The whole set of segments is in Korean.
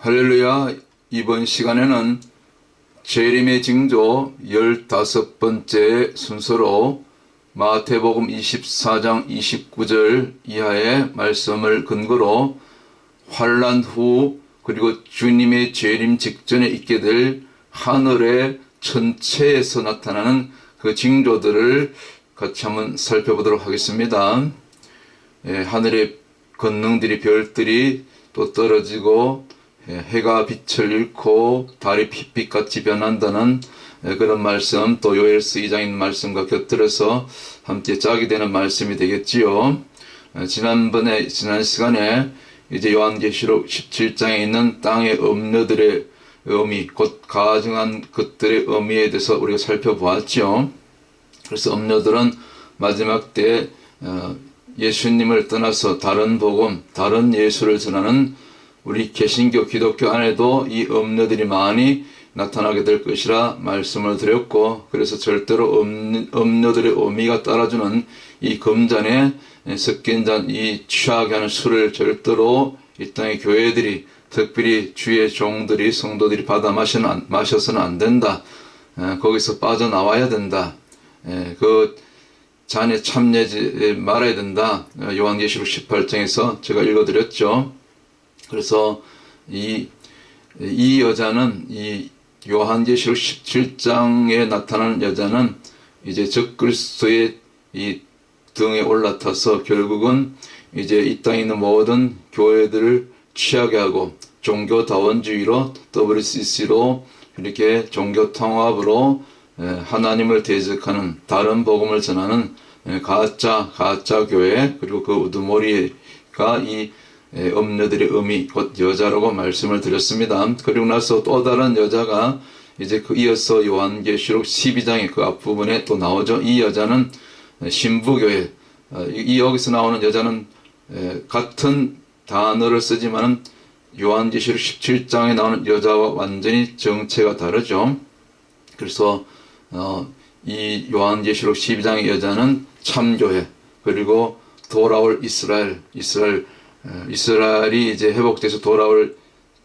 할렐루야. 이번 시간에는 재림의 징조 15번째 순서로 마태복음 24장 29절 이하의 말씀을 근거로 환난 후 그리고 주님의 재림 직전에 있게 될 하늘의 천체에서 나타나는 그 징조들을 같이 한번 살펴보도록 하겠습니다. 하늘의 권능들이, 별들이 또 떨어지고 해가 빛을 잃고 달이 핏빛같이 변한다는 그런 말씀, 또 요엘서 2장에 있는 말씀과 곁들여서 함께 짝이 되는 말씀이 되겠지요. 지난 시간에 이제 요한계시록 17장에 있는 땅의 음녀들의 의미, 곧 가증한 것들의 의미에 대해서 우리가 살펴보았죠. 그래서 음녀들은 마지막 때 예수님을 떠나서 다른 복음, 다른 예수를 전하는 우리 개신교, 기독교 안에도 이 음녀들이 많이 나타나게 될 것이라 말씀을 드렸고, 그래서 절대로 음녀들의 의미가 따라주는 이 금잔에 섞인 잔, 이 취하게 하는 술을 절대로 이 땅의 교회들이, 특별히 주의 종들이, 성도들이 받아 마셔서는 안 된다. 거기서 빠져나와야 된다. 그 잔에 참여하지 말아야 된다. 요한계시록 18장에서 제가 읽어드렸죠. 그래서 이 여자는, 이 요한계시록 17장에 나타나는 여자는 이제 적그리스도의 이 등에 올라타서 결국은 이제 이 땅에 있는 모든 교회들을 취하게 하고 종교다원주의로 WCC로 이렇게 종교통합으로 하나님을 대적하는, 다른 복음을 전하는 가짜 교회, 그리고 그 우두머리가 이 음녀들의 의미, 곧 여자라고 말씀을 드렸습니다. 그리고 나서 또 다른 여자가 이제 이어서 요한계시록 12장의 그 앞부분에 또 나오죠. 이 여자는 신부교회, 여기서 나오는 여자는 같은 단어를 쓰지만은 요한계시록 17장에 나오는 여자와 완전히 정체가 다르죠. 그래서 이 요한계시록 12장의 여자는 참교회, 그리고 돌아올 이스라엘이 이제 회복돼서 돌아올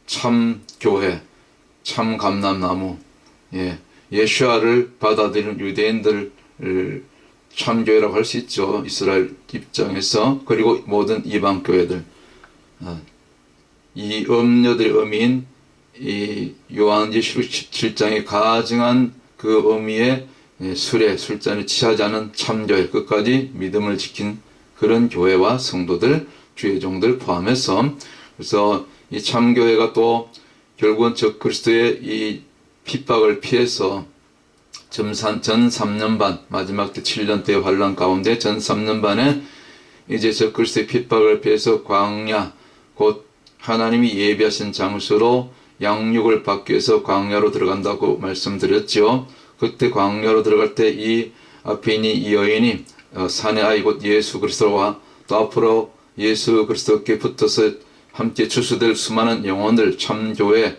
참 교회, 참 감람나무, 예수아를 받아들이는 유대인들 참교회라고 할 수 있죠. 이스라엘 입장에서. 그리고 모든 이방 교회들, 이 음녀들의 의미인 이 요한계시록 17장에 가증한 그 의미의 술잔에 취하지 않은 참교회, 끝까지 믿음을 지킨 그런 교회와 성도들, 주의 종들 포함해서, 그래서 이 참교회가 또 결국은 적그리스도의 이 핍박을 피해서 전 3년 반, 마지막 때 7년대의 환란 가운데 전 3년 반에 이제 적그리스도의 핍박을 피해서 광야, 곧 하나님이 예비하신 장소로 양육을 받기 위해서 광야로 들어간다고 말씀드렸죠. 그때 광야로 들어갈 때 이 앞에 있는 이 여인이 사내 아이 곧 예수 그리스도와 또 앞으로 예수 그리스도께 붙어서 함께 추수될 수많은 영혼들, 참교회를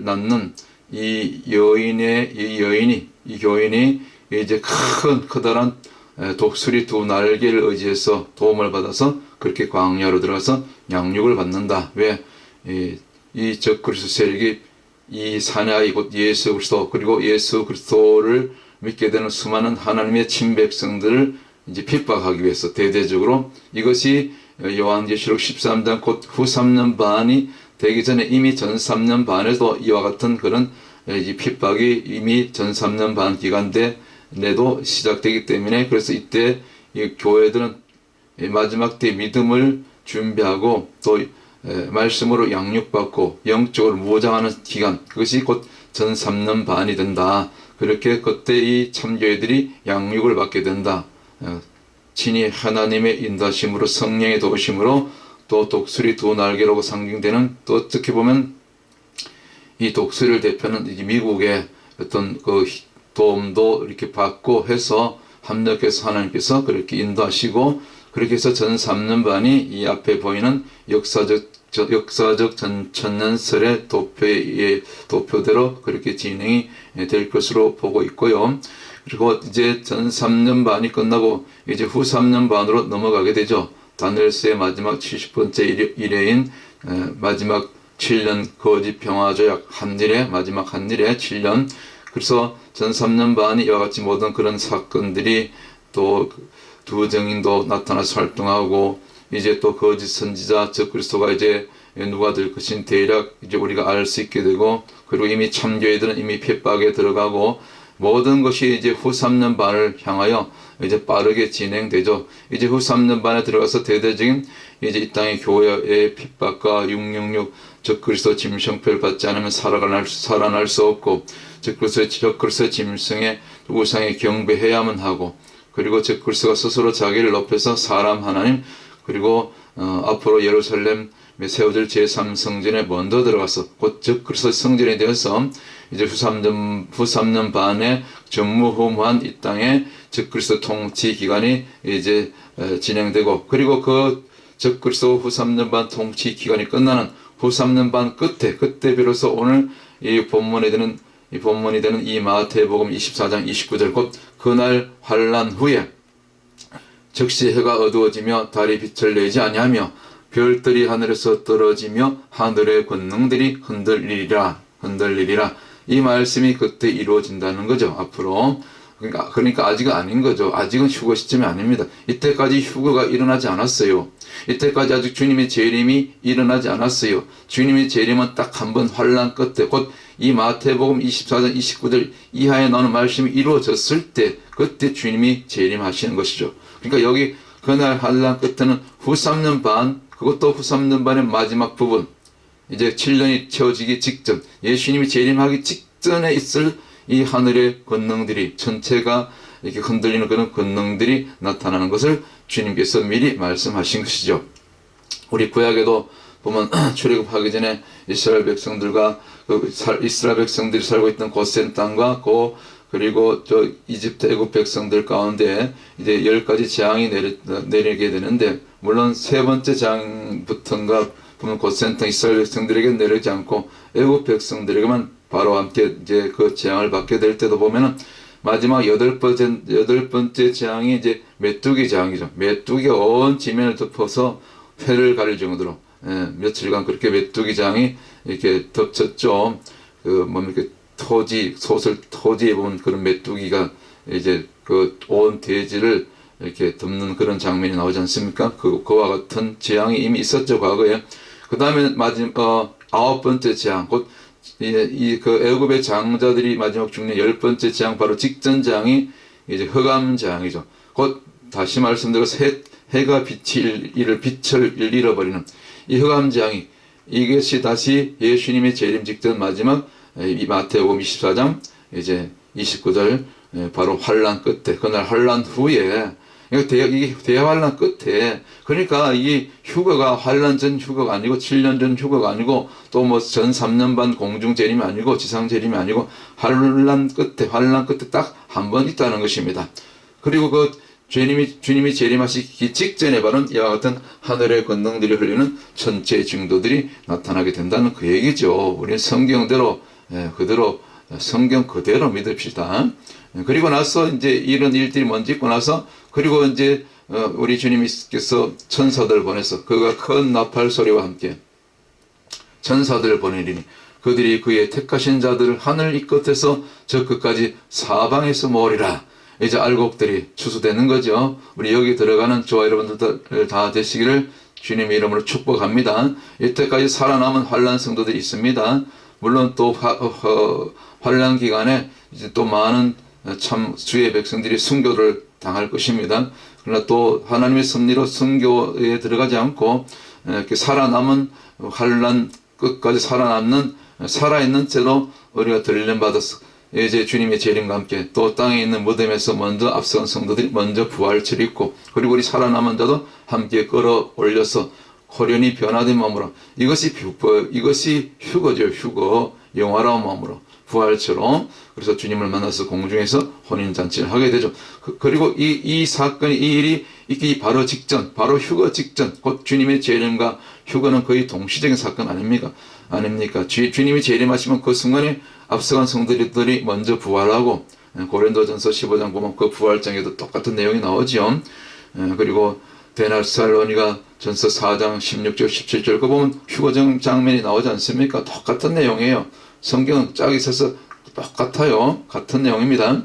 낳는 이 교인이 이제 커다란 독수리 두 날개를 의지해서 도움을 받아서 그렇게 광야로 들어가서 양육을 받는다. 왜? 이 적그리스도 세력이 이 사내아이 곧 예수 그리스도, 그리고 예수 그리스도를 믿게 되는 수많은 하나님의 친백성들을 이제 핍박하기 위해서 대대적으로, 이것이 요한계시록 13장 곧 후 3년 반이 되기 전에 이미 전 3년 반에도 이와 같은 그런 핍박이 이미 전 3년 반 기간 내도 시작되기 때문에, 그래서 이때 이 교회들은 마지막 때 믿음을 준비하고 또 말씀으로 양육받고 영적으로 무장하는 기간, 그것이 곧 전 3년 반이 된다. 그렇게 그때 이 참교회들이 양육을 받게 된다. 친히 하나님의 인도하심으로, 성령의 도우심으로, 또 독수리 두 날개라고 상징되는, 또 어떻게 보면 이 독수리를 대표하는 미국의 어떤 그 도움도 이렇게 받고 해서 합력해서 하나님께서 그렇게 인도하시고, 그렇게 해서 전 3년 반이 이 앞에 보이는 역사적 천년설의 도표대로 그렇게 진행이 될 것으로 보고 있고요. 그리고 이제 전 3년 반이 끝나고 이제 후 3년 반으로 넘어가게 되죠. 다니엘서의 마지막 70번째 일회인 마지막 7년 거짓 평화 조약 한일에 마지막 한일에 7년. 그래서 전 3년 반이 이와 같이 모든 그런 사건들이 또 두 증인도 나타나서 활동하고 이제 또 거짓 선지자 적 그리스도가 이제 누가 될 것인 대략 이제 우리가 알 수 있게 되고, 그리고 이미 참교회들은 이미 핍박에 들어가고 모든 것이 이제 후 3년 반을 향하여 이제 빠르게 진행되죠. 이제 후 3년 반에 들어가서 대대적인 이제 이 땅의 교회의 핍박과 666 적그리스도 짐승표를 받지 않으면 살아날 수 없고, 적그리스도의 짐승의 우상에 경배해야만 하고, 그리고 적그리스도가 스스로 자기를 높여서 사람 하나님, 그리고 앞으로 예루살렘에 세워질 제3성전에 먼저 들어가서 곧 적그리스도 성전에 대해서 이제 후 3년 반에 전무후무한 이 땅에 적그리스도 통치 기간이 이제 진행되고, 그리고 그 적그리스도 후 3년 반 통치 기간이 끝나는 후 3년 반 끝에, 그때 비로소 오늘 이 본문이 되는 이 마태복음 24장 29절 곧 그날 환난 후에 즉시 해가 어두워지며 달이 빛을 내지 아니하며 별들이 하늘에서 떨어지며 하늘의 권능들이 흔들리리라. 이 말씀이 그때 이루어진다는 거죠. 앞으로. 그러니까 아직은 아닌 거죠. 아직은 휴거 시점이 아닙니다. 이때까지 휴거가 일어나지 않았어요. 이때까지 아직 주님의 재림이 일어나지 않았어요. 주님의 재림은 딱 한 번 환난 끝에 곧 이 마태복음 24장 29절 이하에 나오는 말씀이 이루어졌을 때 그때 주님이 재림하시는 것이죠. 그러니까 여기 그날 환난 끝에는 후 3년 반, 그것도 후 3년 반의 마지막 부분, 이제 7년이 채워지기 직전, 예수님이 재림하기 직전에 있을 이 하늘의 권능들이 전체가 이렇게 흔들리는 그런 권능들이 나타나는 것을 주님께서 미리 말씀하신 것이죠. 우리 구약에도 보면 출애굽하기 전에 이스라엘 백성들과 이스라엘 백성들이 살고 있던 고센 땅과 그리고 저 이집트 애굽 백성들 가운데 이제 10가지 재앙이 내리게 되는데, 물론 세 번째 재앙부터인가 보면 고센 땅 이스라엘 백성들에게 내리지 않고 애굽 백성들에게만 바로 함께 이제 그 재앙을 받게 될 때도 보면은 마지막 여덟 번째 재앙이 이제 메뚜기 재앙이죠. 메뚜기가 온 지면을 덮어서 회를 가릴 정도로 며칠간 그렇게 메뚜기 재앙이 이렇게 덮쳤죠. 이렇게 솥을 토지에 보면 그런 메뚜기가 이제 그 온 대지를 이렇게 덮는 그런 장면이 나오지 않습니까? 그와 같은 재앙이 이미 있었죠, 과거에. 그 다음에 마지막 9번째 재앙, 곧 그 애굽의 장자들이 마지막 죽는 10번째 재앙, 바로 직전 재앙이 이제 흑암 재앙이죠. 곧 다시 말씀드려서 해가 빛을 잃어버리는 이 흑암 재앙이, 이것이 다시 예수님의 재림 직전 마지막 이 마태복음 24장 이제 29절 바로 환난 끝에, 그날 환난 후에, 이게 대환란 끝에, 그러니까 이 휴거가 환란 전 휴거가 아니고 7년 전 휴거가 아니고 또 뭐 전 3년 반 공중 재림이 아니고 지상 재림이 아니고 환란 끝에 딱 한 번 있다는 것입니다. 그리고 그 주님이 재림하시기 직전에 바로 이와 같은 하늘의 권능들이 흘리는 천체 증도들이 나타나게 된다는 그 얘기죠. 우리는 성경대로 성경 그대로 믿읍시다. 그리고 나서 이제 이런 일들이 먼저 있고 나서, 그리고 이제 우리 주님께서 천사들 보내서 그가 큰 나팔 소리와 함께 천사들을 보내리니 그들이 그의 택하신 자들을 하늘 이 끝에서 저 끝까지 사방에서 모으리라. 이제 알곡들이 추수되는 거죠. 우리 여기 들어가는 저와 여러분들 다 되시기를 주님의 이름으로 축복합니다. 이때까지 살아남은 환난 성도들이 있습니다. 물론 또 환난 기간에 이제 또 많은 참 주의 백성들이 순교를 당할 것입니다. 그러나 또 하나님의 섭리로 순교에 들어가지 않고 이렇게 살아남은 환난 끝까지 살아있는 채로 우리가 들림 받아서 이제 주님의 재림과 함께 또 땅에 있는 무덤에서 먼저 앞선 성도들이 먼저 부활체를 입고, 그리고 우리 살아남은 자도 함께 끌어올려서 호련히 변화된 마음으로, 이것이 휴거죠. 휴거, 영화로운 마음으로 부활처럼, 그래서 주님을 만나서 공중에서 혼인잔치를 하게 되죠. 그리고 이 사건이, 이 일이 있기 바로 직전, 바로 휴거 직전, 곧 주님의 재림과 휴거는 거의 동시적인 사건 아닙니까? 주님이 재림하시면 그 순간에 앞서간 성도들이 먼저 부활하고, 고린도전서 15장 보면 그 부활장에도 똑같은 내용이 나오죠. 그리고 데나살로니가 전서 4장 16절 17절 그 보면 휴거적 장면이 나오지 않습니까? 똑같은 내용이에요. 성경은 짝이 있어서 똑같아요. 같은 내용입니다.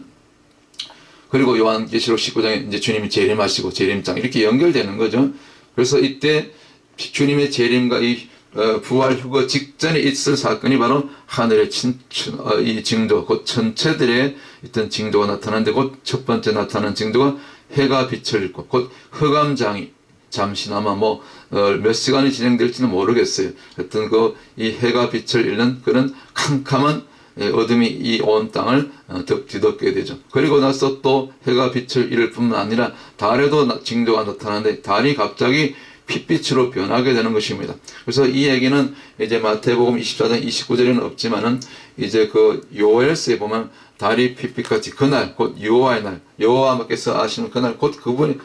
그리고 요한계시록 19장에 이제 주님이 재림하시고 재림장 이렇게 연결되는 거죠. 그래서 이때 주님의 재림과 이 부활 휴거 직전에 있을 사건이 바로 하늘의 이 징조, 곧 천체들의 있던 징조가 나타나는데 곧 첫 번째 나타난 징조가 해가 빛을 잃고 곧 흑암장이 잠시나마 몇 시간이 진행될지는 모르겠어요. 하여튼 이 해가 빛을 잃는 그런 캄캄한 어둠이 이 온 땅을 뒤덮게 되죠. 그리고 나서 또 해가 빛을 잃을 뿐만 아니라 달에도 징조가 나타나는데 달이 갑자기 핏빛으로 변하게 되는 것입니다. 그래서 이 얘기는 이제 마태복음 24장 29절에는 없지만은 이제 그 요엘서에 보면 달이 핏빛같이 그날 곧 여호와의 날, 여호와께서 아시는 그날 곧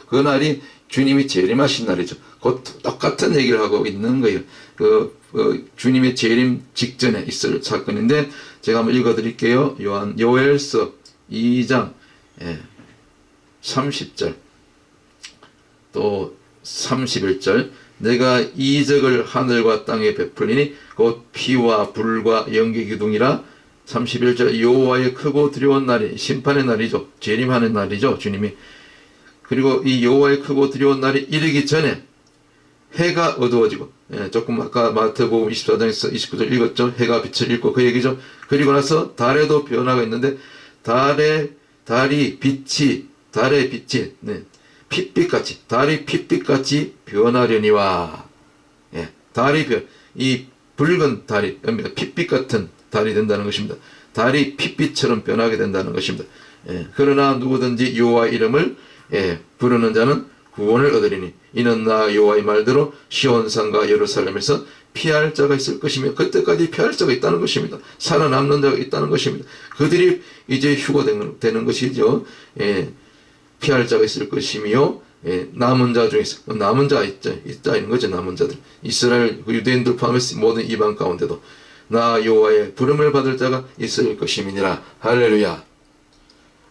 그날이 주님이 재림하신 날이죠. 곧 똑같은 얘기를 하고 있는 거예요. 주님의 재림 직전에 있을 사건인데 제가 한번 읽어드릴게요. 요엘서 2장 30절 또 31절 내가 이적을 하늘과 땅에 베풀리니 곧 피와 불과 연기 기둥이라. 31절 여호와의 크고 두려운 날이 심판의 날이죠. 재림하는 날이죠. 주님이. 그리고 이 여호와의 크고 두려운 날이 이르기 전에 해가 어두워지고 조금 아까 마태복음 24장에서 29절 읽었죠. 해가 빛을 잃고 그 얘기죠. 그리고 나서 달에도 변화가 있는데 달의 빛이 핏빛같이 달이 핏빛같이 변하려니와 이 붉은 달이 핏빛 같은 달이 된다는 것입니다. 달이 핏빛처럼 변하게 된다는 것입니다. 그러나 누구든지 여호와 이름을 부르는 자는 구원을 얻으리니 이는 나 여호와의 말대로 시온산과 예루살렘에서 피할 자가 있을 것이며 그때까지 피할 자가 있다는 것입니다. 살아남는 자가 있다는 것입니다. 그들이 이제 휴거되는 것이죠. 피할 자가 있을 것이며 남은 자 중에서 남은 자가 있는 거죠. 남은 자들 이스라엘 유대인들 포함해서 모든 이방 가운데도 나 여호와의 부름을 받을 자가 있을 것임이니라. 할렐루야.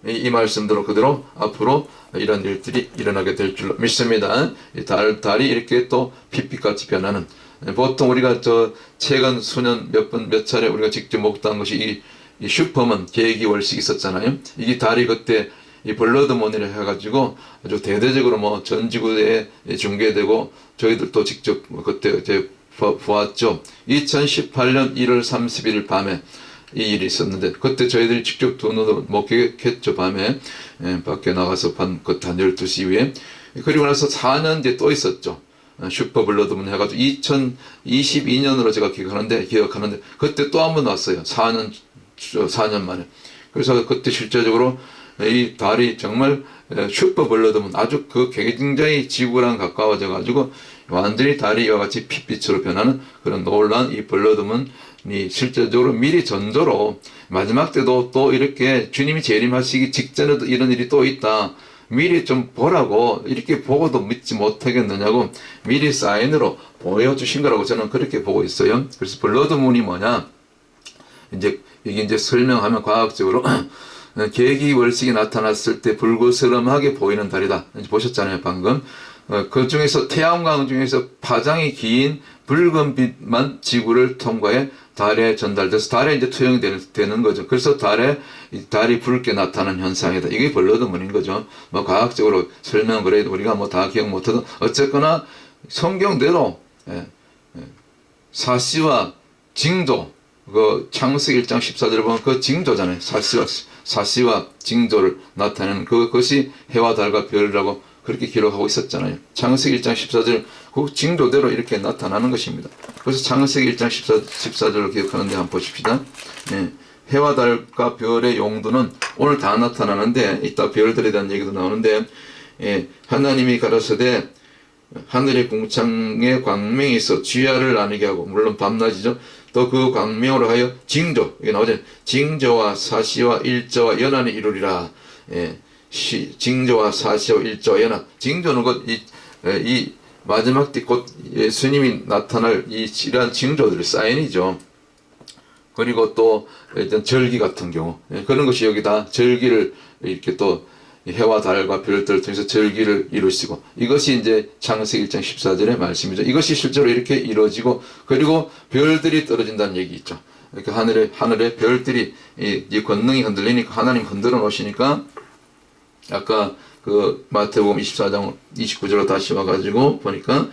이 말씀대로 그대로 앞으로 이런 일들이 일어나게 될 줄로 믿습니다. 달이 이렇게 또 핏빛같이 변하는, 보통 우리가 최근 수년 몇 차례 우리가 직접 목도한 것이 이 슈퍼문 계기월식 있었잖아요. 이게 달이 그때 이 블러드문이라 해가지고 아주 대대적으로 전 지구에 중계되고 저희들도 직접 그때 이제 보았죠. 2018년 1월 30일 밤에 이 일이 있었는데 그때 저희들이 직접 두 눈으로 목격했죠. 밤에 밖에 나가서 한 12시 이후에. 그리고 나서 4년 뒤에 또 있었죠. 슈퍼 블러드문 해가지고 2022년으로 제가 기억하는데 그때 또 한 번 왔어요. 4년 만에. 그래서 그때 실제적으로 이 달이 정말 슈퍼 블러드문 아주 굉장히 지구랑 가까워져 가지고 완전히 달이 이와 같이 핏빛으로 변하는 그런 놀라운 이 블러드문이 실제적으로 미리 전조로 마지막 때도 또 이렇게 주님이 재림하시기 직전에도 이런 일이 또 있다. 미리 좀 보라고 이렇게 보고도 믿지 못하겠느냐고 미리 사인으로 보여주신 거라고 저는 그렇게 보고 있어요. 그래서 블러드문이 뭐냐? 이게 설명하면 과학적으로 계기월식이 나타났을 때 불그스름하게 보이는 달이다. 보셨잖아요, 방금. 그 중에서 태양광 중에서 파장이 긴 붉은 빛만 지구를 통과해 달에 전달돼서 달에 투영이 되는 거죠. 그래서 달이 붉게 나타나는 현상이다. 이게 블러드문인 거죠. 과학적으로 설명은 그래도 우리가 다 기억 못해도 어쨌거나 성경대로 사시와 징조, 창세기 1장 14절에 보면 그 징조잖아요. 사시와 징조를 나타내는 그것이 해와 달과 별이라고 그렇게 기록하고 있었잖아요. 창세기 1장 14절 그 징조대로 이렇게 나타나는 것입니다. 그래서 창세기 1장 14절을 기억하는데 한번 보십시다. 해와 달과 별의 용도는 오늘 다 나타나는데 이따 별들에 대한 얘기도 나오는데 하나님이 가라사대 하늘의 궁창에 광명이 있어 지하를 나누게 하고 물론 밤낮이죠. 또 그 광명으로 하여 징조, 이게 나오죠. 징조와 사시와 일조와 연한이 이루리라. 징조와 사시와 일조와 연한. 징조는 이 마지막 때 곧 예수님이 나타날 이러한 징조들의 사인이죠. 그리고 또 일단 절기 같은 경우 그런 것이 여기다 절기를 이렇게 또 해와 달과 별들을 통해서 절기를 이루시고, 이것이 이제 창세기 1장 14절의 말씀이죠. 이것이 실제로 이렇게 이루어지고, 그리고 별들이 떨어진다는 얘기 있죠. 이렇게 하늘에 별들이 이 권능이 흔들리니까, 하나님 흔들어 놓으시니까, 아까 그 마태복음 24장 29절로 다시 와가지고 보니까,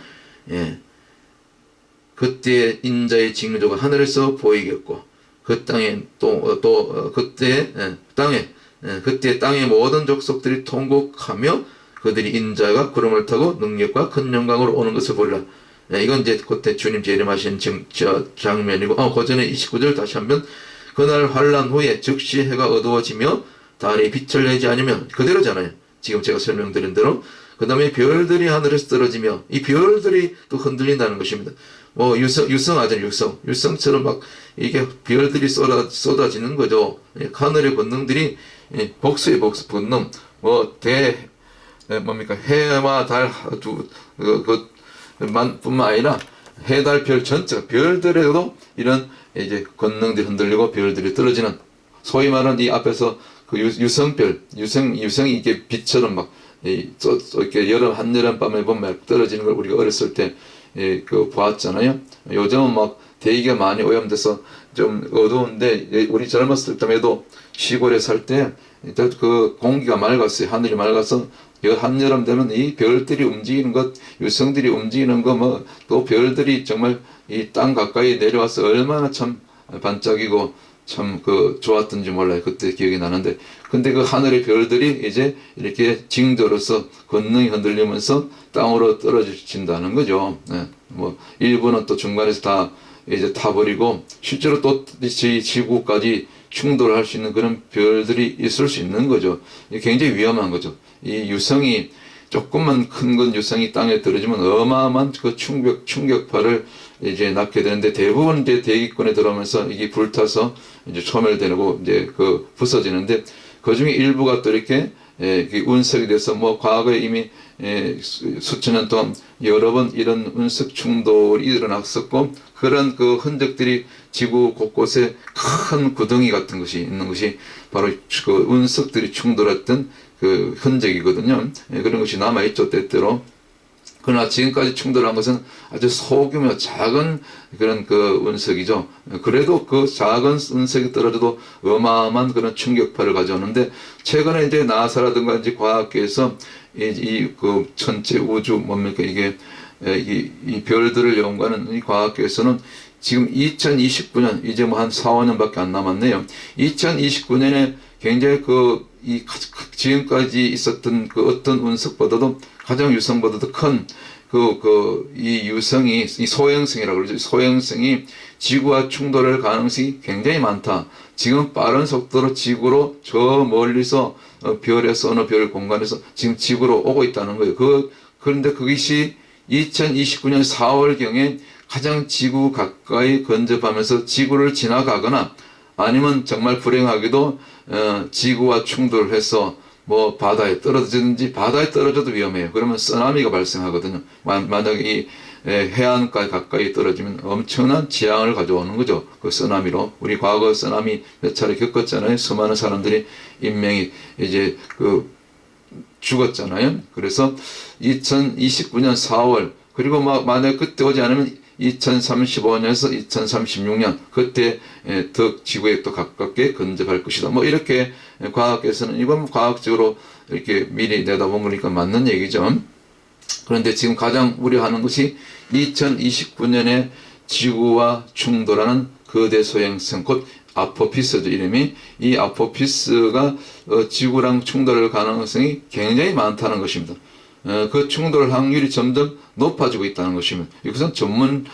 그때 인자의 징조가 하늘에서 보이겠고, 그 땅에 그때 땅의 모든 족속들이 통곡하며 그들이 인자가 구름을 타고 능력과 큰 영광으로 오는 것을 보리라. 이건 이제 그때 주님 재림하신 장면이고, 그 전에 29절 다시 한번, 그날 환란 후에 즉시 해가 어두워지며 달이 빛을 내지 않으면, 그대로잖아요. 지금 제가 설명드린 대로. 그 다음에 별들이 하늘에서 떨어지며, 이 별들이 또 흔들린다는 것입니다. 유성하잖아요. 유성처럼 막 이게 별들이 쏟아지는 거죠. 하늘의 권능들이, 복수의 권능, 뭡니까, 해와 달 뿐만 아니라 해, 달, 별 전체가, 별들에도 이런 이제 권능들이 흔들리고 별들이 떨어지는, 소위 말하는 이 앞에서 그 유성이 이게 빛처럼 막 이렇게 한여름 밤에 보면 떨어지는 걸 우리가 어렸을 때 보았잖아요. 요즘은 막 대기가 많이 오염돼서 좀 어두운데, 우리 젊었을 때에도 시골에 살 때 그 공기가 맑았어요. 하늘이 맑아서 한여름 되면 이 별들이 움직이는 것, 유성들이 움직이는 거, 또 별들이 정말 이 땅 가까이 내려와서 얼마나 참 반짝이고 참 좋았던지 몰라요. 그때 기억이 나는데, 근데 그 하늘의 별들이 이제 이렇게 징조로서 권능이 흔들리면서 땅으로 떨어진다는 거죠. 일부는 또 중간에서 다 이제 타버리고, 실제로 또 저희 지구까지 충돌할 수 있는 그런 별들이 있을 수 있는 거죠. 굉장히 위험한 거죠. 이 유성이, 조금만 큰 건 유성이 땅에 떨어지면 어마어마한 그 충격파를 이제 낳게 되는데, 대부분 이제 대기권에 들어오면서 이게 불타서 이제 소멸되고 이제 부서지는데, 그 중에 일부가 또 이렇게 운석이 돼서, 과거에 이미 수천 년 동안 여러 번 이런 운석 충돌이 일어났었고, 그런 그 흔적들이 지구 곳곳에 큰 구덩이 같은 것이 있는 것이 바로 그 운석들이 충돌했던 그 흔적이거든요. 그런 것이 남아있죠, 때때로. 그러나 지금까지 충돌한 것은 아주 소규모 작은 그런 그 운석이죠. 그래도 그 작은 운석이 떨어져도 어마어마한 그런 충격파를 가져오는데, 최근에 이제 나사라든가 이제 과학계에서 그 전체 우주 뭡니까, 이게 이 별들을 연구하는 이 과학계에서는 지금 2029년, 이제 한 4, 5년밖에 안 남았네요. 2029년에 굉장히 지금까지 있었던 그 어떤 운석보다도, 가장 유성보다도 큰 이 유성이, 이 소행성이라고 그러죠. 소행성이 지구와 충돌할 가능성이 굉장히 많다. 지금 빠른 속도로 지구로 저 멀리서 별에서 어느 별 공간에서 지금 지구로 오고 있다는 거예요. 그런데 그것이 2029년 4월경에 가장 지구 가까이 근접하면서 지구를 지나가거나, 아니면 정말 불행하게도 지구와 충돌을 해서 바다에 떨어지든지, 바다에 떨어져도 위험해요. 그러면 쓰나미가 발생하거든요. 만약에 이 해안가에 가까이 떨어지면 엄청난 재앙을 가져오는 거죠. 그 쓰나미로. 우리 과거 쓰나미 몇 차례 겪었잖아요. 수많은 사람들이 인명이 이제 죽었잖아요. 그래서 2029년 4월, 그리고 만약 그때 오지 않으면 2035년에서 2036년, 그때 더 지구에 또 가깝게 근접할 것이다. 이렇게 과학에서는, 이건 과학적으로 이렇게 미리 내다본 거니까 맞는 얘기죠. 그런데 지금 가장 우려하는 것이 2029년에 지구와 충돌하는 거대 소행성, 곧 아포피스죠, 이름이. 이 아포피스가 지구랑 충돌할 가능성이 굉장히 많다는 것입니다. 그 충돌 확률이 점점 높아지고 있다는 것입니다. 이것은 전문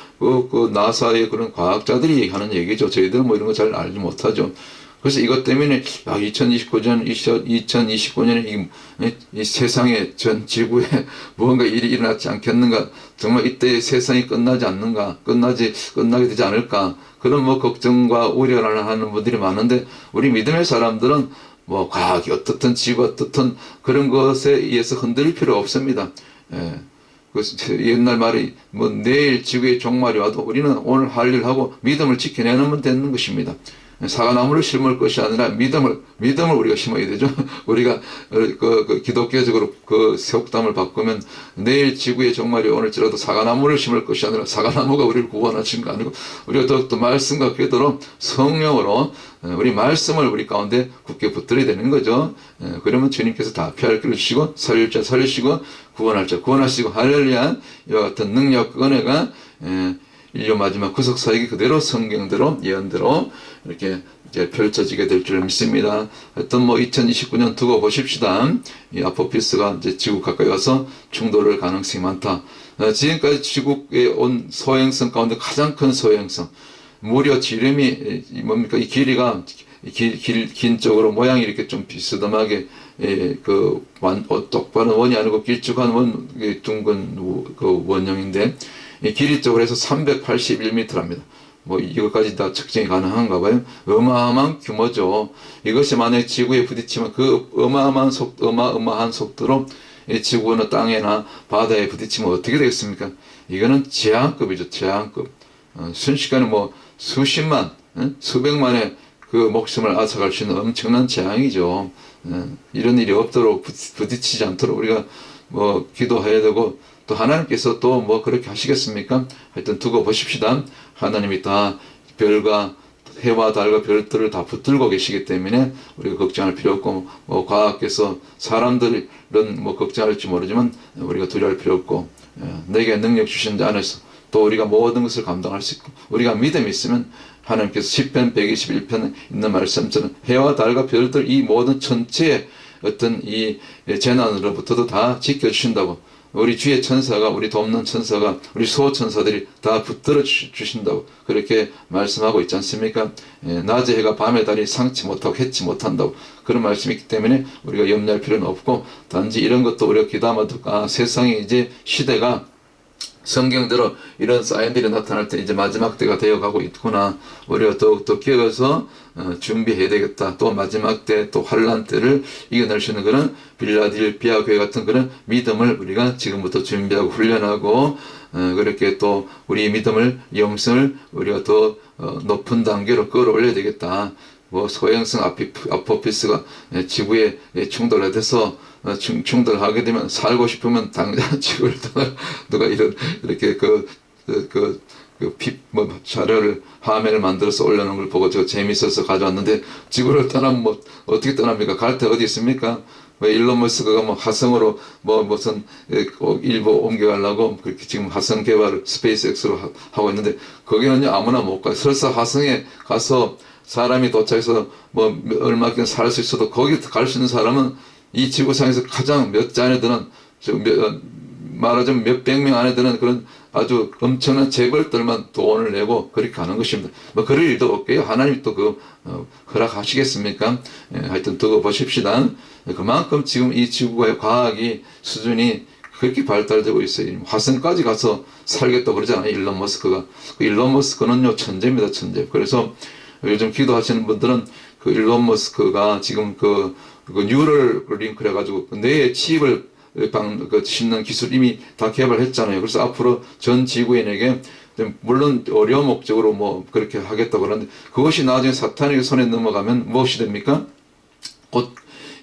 나사의 그런 과학자들이 얘기하는 얘기죠. 저희들은 이런 거 잘 알지 못하죠. 그래서 이것 때문에 2029년에 이 세상에, 전 지구에 무언가 일이 일어나지 않겠는가, 정말 이때 세상이 끝나게 되지 않을까, 그런 걱정과 우려를 하는 분들이 많은데, 우리 믿음의 사람들은 과학이 어떻든 지구가 어떻든 그런 것에 의해서 흔들릴 필요 없습니다. 옛날 말이 내일 지구의 종말이 와도 우리는 오늘 할 일 하고 믿음을 지켜내면 되는 것입니다. 사과나무를 심을 것이 아니라 믿음을 우리가 심어야 되죠. 우리가 기독교적으로 그 속담을 바꾸면 내일 지구에 종말이 오늘지라도 사과나무를 심을 것이 아니라 사과나무가 우리를 구원하신 거 아니고 우리가 더욱더 말씀과 궤도로 성령으로 우리 말씀을 우리 가운데 굳게 붙들어야 되는 거죠. 그러면 주님께서 다 피할 길을 주시고 살릴 자 살리시고 구원할 자 구원하시고 할렐루야. 이와 같은 능력 은혜가 인류 마지막 구속 사역이 그대로 성경대로 예언대로 이렇게 이제 펼쳐지게 될 줄 믿습니다. 하여튼 뭐 2029년 두고 보십시다. 이 아포피스가 이제 지구 가까이 와서 충돌할 가능성이 많다. 지금까지 지구에 온 소행성 가운데 가장 큰 소행성. 무려 지름이 뭡니까? 이 길이가 긴 쪽으로 모양이 이렇게 좀 비스듬하게 똑바른 원이 아니고 길쭉한 둥근 그 원형인데 이 길이 쪽으로 해서 381m랍니다. 뭐 이것까지 다 측정이 가능한가 봐요. 어마어마한 규모죠. 이것이 만약에 지구에 부딪히면 그 어마어마한 속도로 이 지구나 땅에나 바다에 부딪히면 어떻게 되겠습니까? 이거는 재앙급이죠. 재앙급. 순식간에 뭐 수십만, 수백만의 그 목숨을 앗아갈 수 있는 엄청난 재앙이죠. 이런 일이 없도록 부딪히지 않도록 우리가 뭐 기도해야 되고 또 하나님께서 또 뭐 그렇게 하시겠습니까? 하여튼 두고 보십시다. 하나님이 다 별과 해와 달과 별들을 다 붙들고 계시기 때문에 우리가 걱정할 필요 없고 뭐 과학께서 사람들은 뭐 걱정할지 모르지만 우리가 두려워할 필요 없고 내게 능력 주신 자 안에서 또 우리가 모든 것을 감당할 수 있고 우리가 믿음이 있으면 하나님께서 10편 121편에 있는 말씀처럼 해와 달과 별들 이 모든 전체의 어떤 이 재난으로부터도 다 지켜주신다고 우리 주의 천사가 우리 돕는 천사가 우리 수호천사들이 다 붙들어 주신다고 그렇게 말씀하고 있지 않습니까? 낮의 해가 밤의 달이 상치 못하고 해치 못한다고 그런 말씀이 있기 때문에 우리가 염려할 필요는 없고 단지 이런 것도 우리가 귀담아도 세상의 이제 시대가 성경대로 이런 사인들이 나타날 때 이제 마지막 때가 되어가고 있구나. 우리가 더욱더 기어서 준비해야 되겠다. 또 마지막 때, 또 환란 때를 이겨낼 수 있는 그런 빌라델피아 교회 같은 그런 믿음을 우리가 지금부터 준비하고 훈련하고 그렇게 또 우리 믿음을 영성을 우리가 더 높은 단계로 끌어올려야 되겠다. 뭐 소행성 아포피스가 지구에 충돌에 돼서 충돌하게 되면 살고 싶으면 당장 지구를 떠나 누가 이렇게 자료를 화면을 만들어서 올려놓은 걸 보고 저 재밌어서 가져왔는데 지구를 떠나면 뭐 어떻게 떠납니까? 갈 데 어디 있습니까? 뭐 일론 머스크가 뭐 화성으로 뭐 무슨 일부 옮겨가려고 그렇게 지금 화성 개발을 스페이스X로 하고 있는데 거기는요 아무나 못 가요. 설사 화성에 가서 사람이 도착해서 뭐 얼마 간 살 수 있어도 거기 갈 수 있는 사람은 이 지구상에서 가장 몇 자 안에 드는 말하자면 몇백 명 안에 드는 그런 아주 엄청난 재벌들만 돈을 내고 그렇게 가는 것입니다. 뭐 그럴 일도 없고요. 하나님이 또 허락하시겠습니까? 하여튼 두고 보십시다. 그만큼 지금 이 지구의 과학이 수준이 그렇게 발달되고 있어요. 화성까지 가서 살겠다고 그러잖아요. 일론 머스크가. 일론 머스크는요 천재입니다. 천재. 그래서 요즘 기도하시는 분들은 그 일론 머스크가 지금 그 뉴럴 링크를 해가지고 뇌에 칩을 심는 기술 이미 다 개발했잖아요. 그래서 앞으로 전 지구인에게 물론 의료 목적으로 뭐 그렇게 하겠다고 그러는데 그것이 나중에 사탄에게 손에 넘어가면 무엇이 됩니까? 곧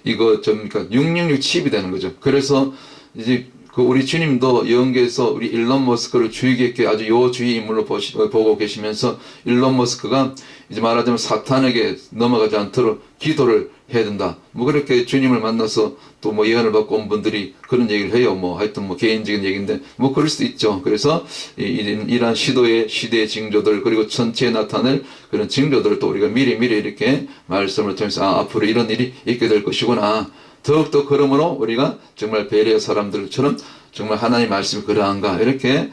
이거 그러니까 666 칩이 되는 거죠. 그래서 이제 그 우리 주님도 영계에서 우리 일론 머스크를 주의 깊게 아주 요주의 인물로 보고 계시면서 일론 머스크가 이제 말하자면 사탄에게 넘어가지 않도록 기도를 해야 된다. 뭐 그렇게 주님을 만나서 또 뭐 예언을 받고 온 분들이 그런 얘기를 해요. 뭐 하여튼 뭐 개인적인 얘기인데 뭐 그럴 수도 있죠. 그래서 이러한 시대의 징조들 그리고 전체에 나타낼 그런 징조들을 또 우리가 미리 이렇게 말씀을 통해서 앞으로 이런 일이 있게 될 것이구나. 더욱더 그러므로 우리가 정말 베레아 사람들처럼 정말 하나님 말씀이 그러한가 이렇게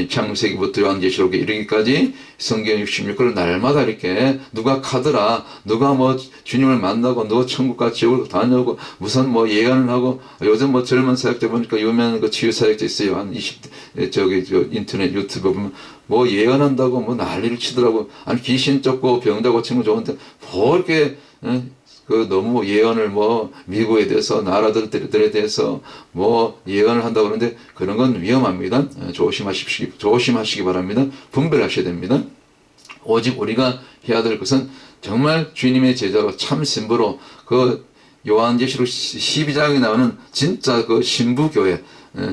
창세기부터 요한계시록에 이르기까지 성경 66권을 날마다 이렇게 누가 가더라 누가 뭐 주님을 만나고 누가 천국과 지옥을 다녀오고 무슨 뭐 예언을 하고 요즘 뭐 젊은 사역자 보니까 유명한 그 치유 사역자 있어요. 한 20대 인터넷 유튜브 보면 뭐 예언한다고 뭐 난리를 치더라고. 아니 귀신 쫓고 병자 고친 거 좋은데 뭐 이렇게 너무 예언을 뭐 미국에 대해서 나라들에 대해서 뭐 예언을 한다고 그러는데 그런 건 위험합니다. 조심하시기 바랍니다. 분별하셔야 됩니다. 오직 우리가 해야 될 것은 정말 주님의 제자로 참 신부로 그 요한계시록 12장에 나오는 진짜 그 신부교회,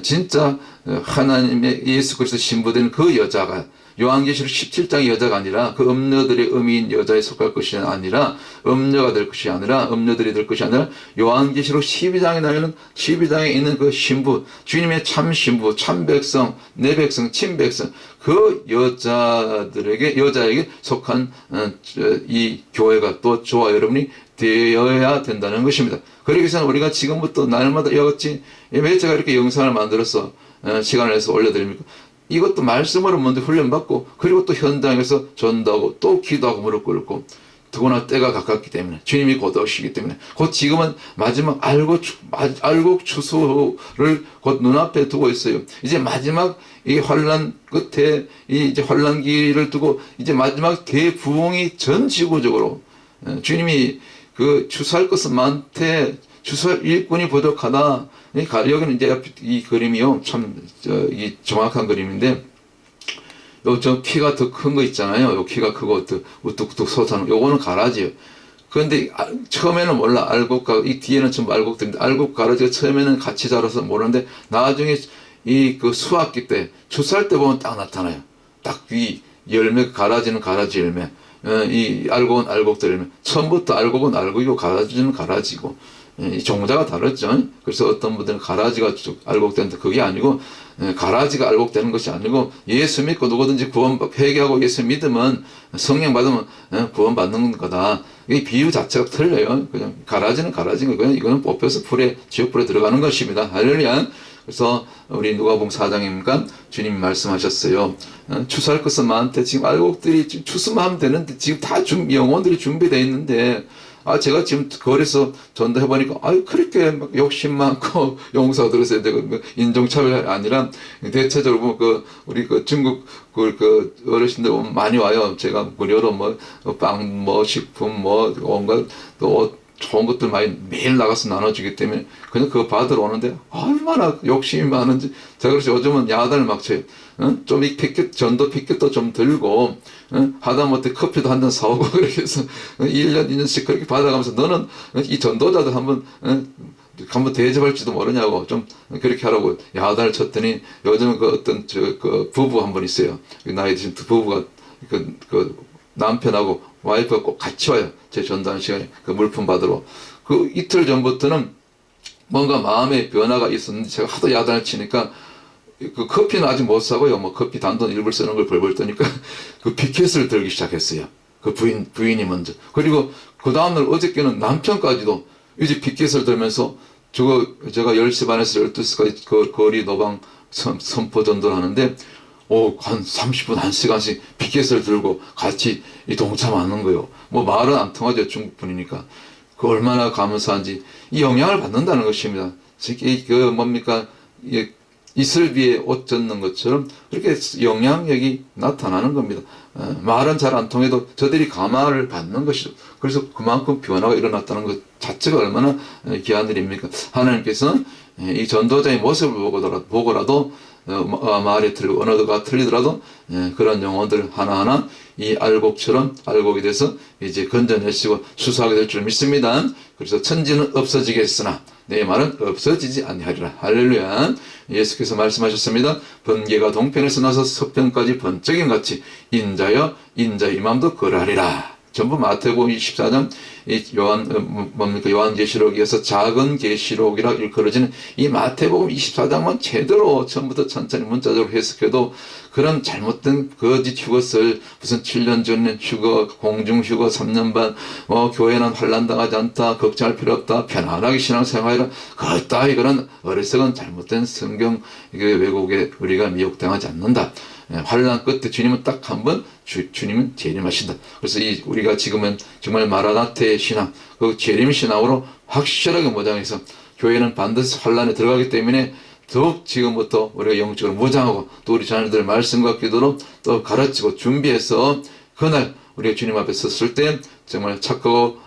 진짜 하나님의 예수 그리스도 신부된 그 여자가 요한계시록 17장의 여자가 아니라 그 음녀들의 의미인 여자에 속할 것이 아니라 음녀가 될 것이 아니라 음녀들이 될 것이 아니라 요한계시록 12장에 나오는 12장에 있는 그 신부, 주님의 참 신부, 참 백성, 내 백성, 친백성, 그 여자에게 속한 이 교회가 또 저와 여러분이 되어야 된다는 것입니다. 그러기 위해서는 우리가 지금부터 날마다 이같이 왜 제가 이렇게 영상을 만들어서 시간을 내서 올려드립니까? 이것도 말씀으로 먼저 훈련받고 그리고 또 현장에서 전도하고 또 기도하고 무릎 꿇고 더구나 때가 가깝기 때문에 주님이 곧 오시기 때문에 곧 지금은 마지막 알곡 추수를 곧 눈앞에 두고 있어요. 이제 마지막 이 환란 끝에 이제 환란기를 두고 이제 마지막 대부흥이 전 지구적으로 주님이 그 추수할 것은 많되 추수할 일꾼이 부족하다. 여기는 이제 이 그림이요. 이 정확한 그림인데, 저 키가 더 큰 거 있잖아요. 요 키가 크고 우뚝우뚝 솟아는 요거는 가라지요. 그런데 처음에는 몰라. 이 뒤에는 전부 알곡들인데, 알곡 가라지가 처음에는 같이 자라서 모르는데, 나중에 그 수확기 때, 추수할 때 보면 딱 나타나요. 딱 위 열매, 가라지는 가라지 열매. 이 알곡은 알곡들 열매. 처음부터 알곡은 알곡이고, 가라지는 가라지고. 이 종자가 다르죠. 그래서 어떤 분들은 가라지가 알곡되는데 그게 아니고 가라지가 알곡되는 것이 아니고 예수 믿고 누구든지 회개하고 예수 믿으면 성령 받으면 구원받는 거다. 이 비유 자체가 틀려요. 그냥 가라지는 가라지인 거고요. 이거는 뽑혀서 지옥불에 들어가는 것입니다. 할렐루야. 그래서 우리 누가복음 4장입니까? 주님이 말씀하셨어요. 추수할 것은 많은데 지금 알곡들이 지금 추수만 하면 되는데 지금 다 영혼들이 준비되어 있는데 제가 지금 거리에서 전도해보니까, 그렇게 막 욕심 많고 용서 들으세요. 인종차별 아니라, 대체적으로 우리 중국 어르신들 많이 와요. 제가 무료로 빵, 식품, 온갖, 또 좋은 것들 많이 매일 나가서 나눠주기 때문에 그냥 그거 받으러 오는데 얼마나 욕심이 많은지. 제가 그래서 요즘은 야단을 막 쳐요. 좀 이 전도 피켓도 좀 들고, 하다못해 커피도 한 잔 사오고, 그렇게 해서 1년, 2년씩 그렇게 받아가면서 너는 이 전도자들 한번 대접할지도 모르냐고 좀 그렇게 하라고 야단을 쳤더니 요즘은 어떤 부부 한 분 있어요. 나이 드신 부부가 남편하고 와이프가 꼭 같이 와요. 제 전도하는 시간에 물품 받으러. 이틀 전부터는 뭔가 마음의 변화가 있었는데 제가 하도 야단을 치니까 커피는 아직 못 사고요. 커피 단돈 일불 쓰는 걸 벌벌 떠니까 피켓을 들기 시작했어요. 부인이 먼저. 그리고 그 다음날 어저께는 남편까지도 이제 피켓을 들면서 제가 10시 반에서 12시까지 거리 노방 선포 전도를 하는데 한 30분, 1시간씩 피켓을 들고 같이 동참하는 거예요. 말은 안 통하죠. 중국 분이니까. 얼마나 감사한지 이 영향을 받는다는 것입니다. 뭡니까? 이슬비에 옷 젖는 것처럼 그렇게 영향력이 나타나는 겁니다. 말은 잘 안 통해도 저들이 감화를 받는 것이죠. 그래서 그만큼 변화가 일어났다는 것 자체가 얼마나 귀한 일입니까? 하나님께서 이 전도자의 모습을 보고라도 말이 틀리고 언어가 틀리더라도 그런 영혼들 하나하나 이 알곡이 돼서 이제 건져내시고 수수하게 될 줄 믿습니다. 그래서 천지는 없어지겠으나 내 말은 없어지지 아니하리라. 할렐루야. 예수께서 말씀하셨습니다. 번개가 동편에서 나서 서편까지 번쩍임 같이 인자여 인자의 마음도 그러하리라. 전부 마태복음 24장 요한계시록에서 작은 계시록이라 일컬어지는 이 마태복음 24장만 제대로 처음부터 천천히 문자적으로 해석해도 그런 잘못된 거짓 휴거설, 무슨 7년 전에 휴거, 공중휴거 3년 반, 교회는 환난당하지 않다, 걱정할 필요 없다, 편안하게 신앙생활이라, 그따위 그런 어리석은 잘못된 성경 왜곡에 우리가 미혹당하지 않는다. 환난 끝에 주님은 딱 한 번 주님은 재림하신다. 그래서 우리가 지금은 정말 마라나테의 신앙, 재림 신앙으로 확실하게 모장해서 교회는 반드시 환난에 들어가기 때문에 더욱 지금부터 우리가 영적으로 무장하고 또 우리 자녀들 말씀과 기도로 또 가르치고 준비해서 그날 우리가 주님 앞에 섰을 때 정말 착하고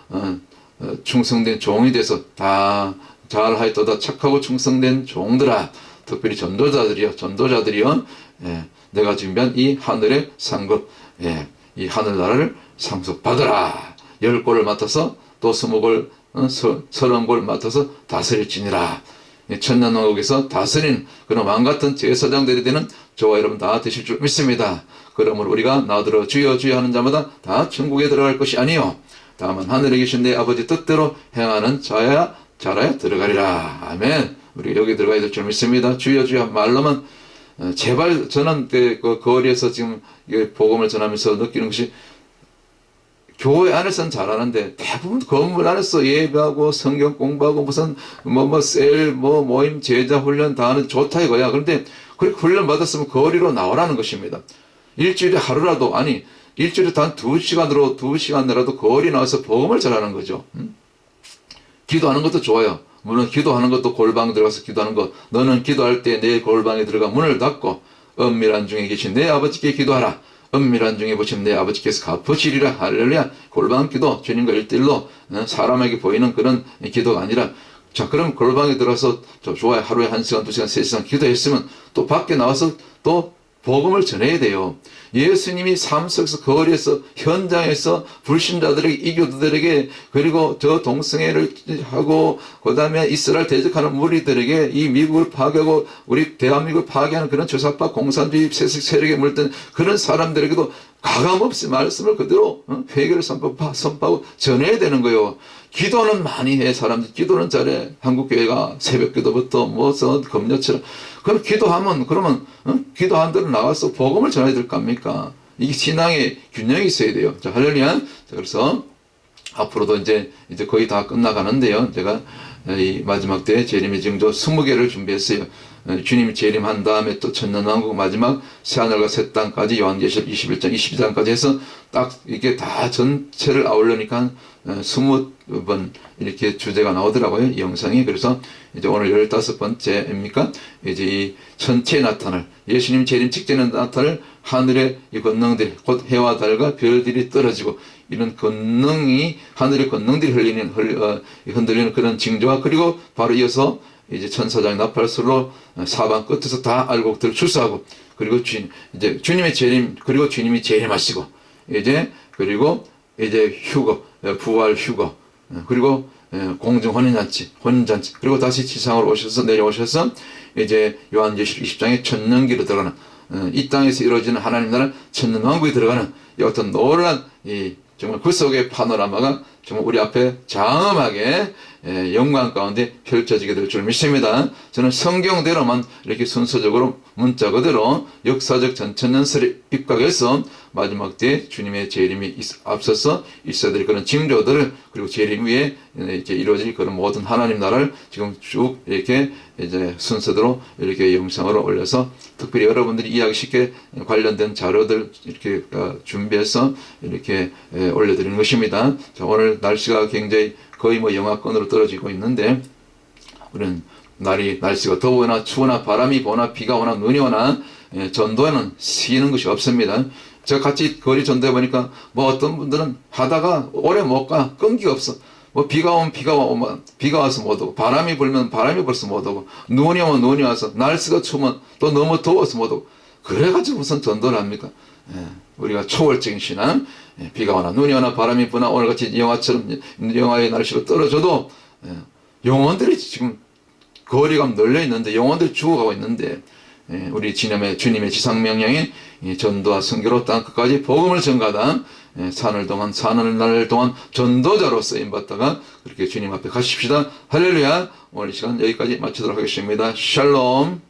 충성된 종이 돼서 다 잘하였도다 착하고 충성된 종들아, 특별히 전도자들이요 내가 준비한 이 하늘의 상급, 이 하늘나라를 상속받으라. 10골을 맡아서 또 20골, 30골을 맡아서 다스릴지니라. 천년왕국에서 다스린 그런 왕같은 제사장들이 되는 저와 여러분 다 되실 줄 믿습니다. 그러므로 우리가 나더러 주여 주여 하는 자마다 다 천국에 들어갈 것이 아니요 다만 하늘에 계신 내 아버지 뜻대로 행하는 자야 들어가리라. 아멘. 우리 여기 들어가야 될 줄 믿습니다. 주여 주여 말로만 제발 저는 그 거리에서 지금 복음을 전하면서 느끼는 것이 교회 안에서는 잘하는데 대부분 건물 안에서 예배하고 성경 공부하고 무슨 셀 모임 제자 훈련 다 하는 좋다 이거야. 그런데 그렇게 훈련 받았으면 거리로 나오라는 것입니다. 일주일에 하루라도 아니 일주일에 단 2시간이라도 거리 나와서 복음을 전하는 거죠. 기도하는 것도 좋아요. 물론 기도하는 것도 골방 들어가서 기도하는 것. 너는 기도할 때 내 골방에 들어가 문을 닫고 은밀한 중에 계신 내 아버지께 기도하라. 은밀한 중에 보시면 내 아버지께서 갚으시리라. 할렐루야. 골방 기도 주님과 1:1로 사람에게 보이는 그런 기도가 아니라 자 그럼 골방에 들어가서 좋아요. 하루에 1시간 2시간 3시간 기도했으면 또 밖에 나와서 또 복음을 전해야 돼요. 예수님이 삶 속에서 거리에서 현장에서 불신자들에게 이교도들에게 그리고 저 동성애를 하고 그 다음에 이스라엘 대적하는 무리들에게 이 미국을 파괴하고 우리 대한민국을 파괴하는 그런 조사파 공산주의 세력에 물든 그런 사람들에게도 가감없이 말씀을 그대로 회개를 선포하고 전해야 되는 거예요. 기도는 많이 해. 사람들 기도는 잘해. 한국교회가 새벽기도부터 금요처럼 그럼 기도하면 그러면 기도한 대로 나가서 복음을 전해야 될 거 아닙니까? 이게 신앙의 균형이 있어야 돼요. 자, 할렐루야. 자, 그래서 앞으로도 이제 거의 다 끝나가는데요. 제가 이 마지막 때 재림의 징조 20개를 준비했어요. 주님이 재림한 다음에 또 천년왕국 마지막 새하늘과 새 땅까지 요한계시록 21장 22장까지 해서 딱 이게 다 전체를 아우르니까 20번 이렇게 주제가 나오더라고요. 이 영상이. 그래서 이제 오늘 15번째입니까? 이제 이 천체에 나타날 예수님 재림 직전에 나타날 하늘의 이 권능들이 곧 해와 달과 별들이 떨어지고 이런 권능이 하늘의 권능들이 흔들리는 그런 징조와 그리고 바로 이어서 이제 천사장의 나팔소리로 사방 끝에서 다 알곡들을 출사하고 그리고 이제 주님의 재림 그리고 주님이 재림하시고 이제 그리고 이제 휴거 부활 휴거 그리고 공중 혼인잔치 그리고 다시 지상으로 오셔서 내려오셔서 이제 요한계시록 20장의 천년기로 들어가는 이 땅에서 이루어지는 하나님 나라 천년왕국에 들어가는 이 어떤 놀란 이 정말 구속의 파노라마가 정말 우리 앞에 장엄하게 영광 가운데 펼쳐지게 될 줄 믿습니다. 저는 성경대로만 이렇게 순서적으로 문자 그대로 역사적 전천년설에 입각해서 마지막 때 주님의 재림이 앞서서 있어야 될 그런 징조들을 그리고 재림 위에 이제 이루어질 그런 모든 하나님 나라를 지금 쭉 이렇게 이제 순서대로 이렇게 영상으로 올려서 특별히 여러분들이 이해하기 쉽게 관련된 자료들 이렇게 준비해서 이렇게 올려드리는 것입니다. 자, 오늘 날씨가 굉장히 거의 영하권으로 떨어지고 있는데 우리는 날씨가 더우나 추우나 바람이 부나 비가 오나 눈이 오나 전도에는 쉬는 것이 없습니다. 제가 같이 거리 전도해 보니까 어떤 분들은 하다가 오래 못 가 끈기가 없어. 비가 오면 비가 와서 못 오고 바람이 불면 바람이 불어서 못 오고 눈이 오면 눈이 와서 날씨가 추우면 또 너무 더워서 못 오고 그래가지고 무슨 전도를 합니까? 우리가 초월적인 신앙 비가 오나 눈이 오나 바람이 부나 오늘같이 영화의 날씨로 떨어져도 영혼들이 지금 거리감 널려 있는데 영혼들이 죽어가고 있는데 우리 주님의 지상명령인 전도와 선교로 땅 끝까지 복음을 전가하다 사는 날 동안 전도자로 쓰임받다가 그렇게 주님 앞에 가십시다. 할렐루야. 오늘 이 시간 여기까지 마치도록 하겠습니다. 샬롬.